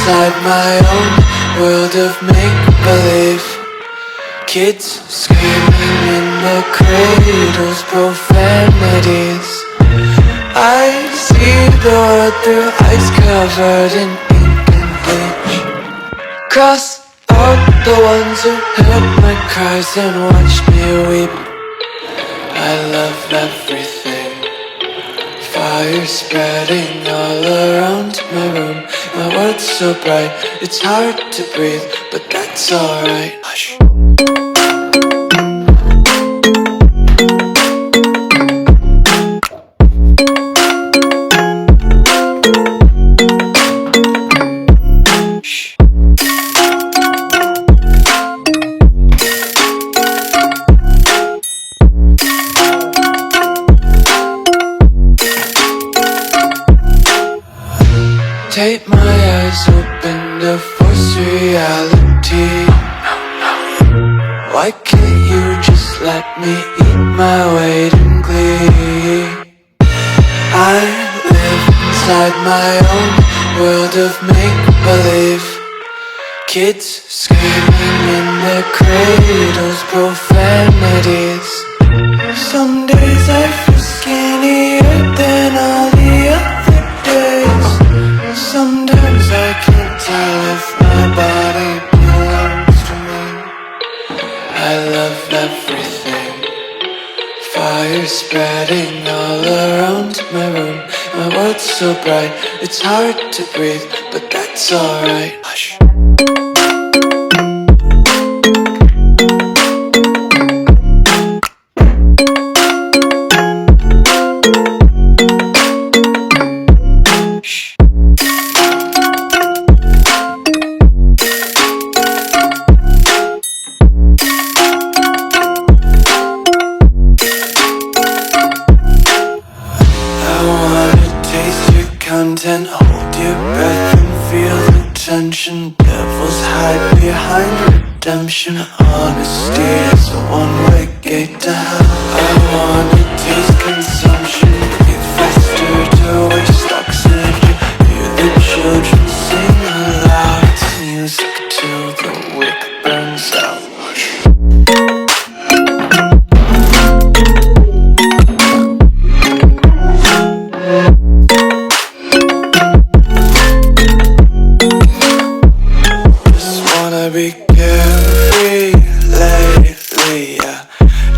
inside my own world of make-believe. Kids screaming in their cradles, profanities. I see the world through ice covered in ink and bleach. Cross out the ones who heard my cries and watched me weep. I love everything. Fire spreading all around my room. My world's so bright, it's hard to breathe, but that's alright. Hush. Take my eyes open to force reality. Why can't you just let me eat my weight in glee? I live inside my own world of make-believe. Kids screaming in their cradles, profanities. Some days I feel skinnier than all the other days. Sometimes I can't tell if my body belongs to me. I love everything. Fire spreading all around my room. My world's so bright, it's hard to breathe, but that's alright. Hush. Content, hold your breath and feel the tension. Devils hide behind redemption. Honesty is a one-way gate to hell. I wanna taste consumption. Breathe faster to waste oxygen. Hear the children sing aloud. It's music till the wick burns out. Be carefree lately, yeah.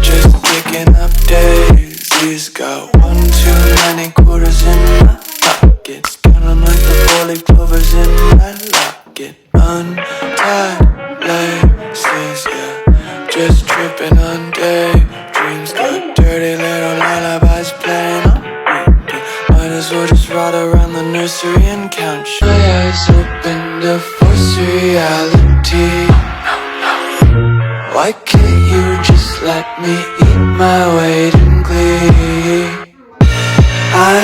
Just picking up daisies. Got one too many quarters in my pockets. Counting like the four-leaf clovers in my locket. Untied laces, yeah. Just tripping on daydreams. Got dirty little lullabies playing on repeat. Might as well just ride around the nursery and count sheep. My eyes open to force reality. Why can't you just let me eat my weight in glee? I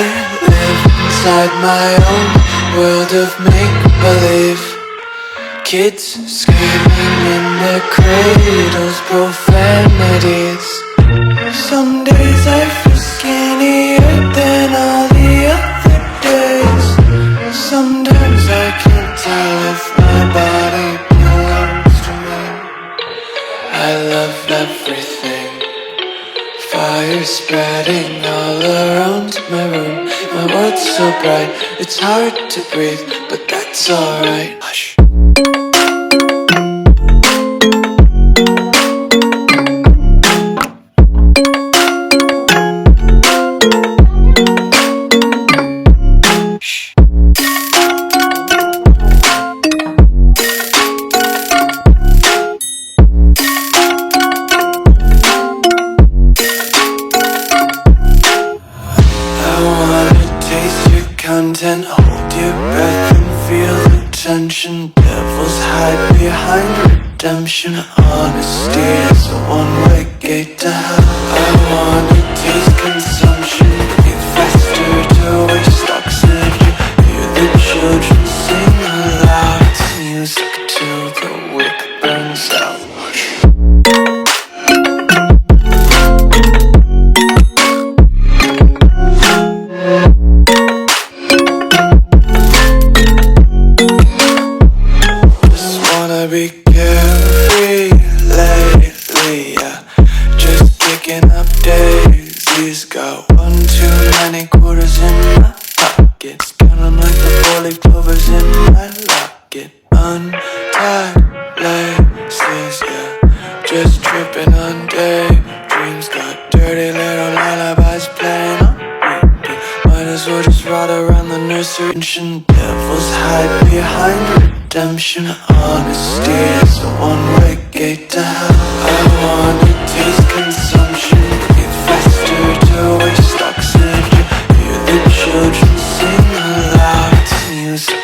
live inside my own world of make-believe. Kids screaming in their cradles, profanities. Some days I feel skinnier than all the other days. Sometimes I can't tell if my body belongs to me. I love everything. Fire spreading all around my room. My world's so bright, it's hard to breathe, but that's alright. Hush. Content, hold your breath and feel the tension. Devils hide behind redemption. Honesty is a one-way gate to hell. I wanna taste consumption. Breathe faster to waste oxygen. Hear the children sing aloud. It's music till the wick burns out. assumption. Devils hide behind redemption. Honesty is a one-way gate to hell. I wanna taste consumption. Breathe faster to waste oxygen. Hear the children sing aloud to music.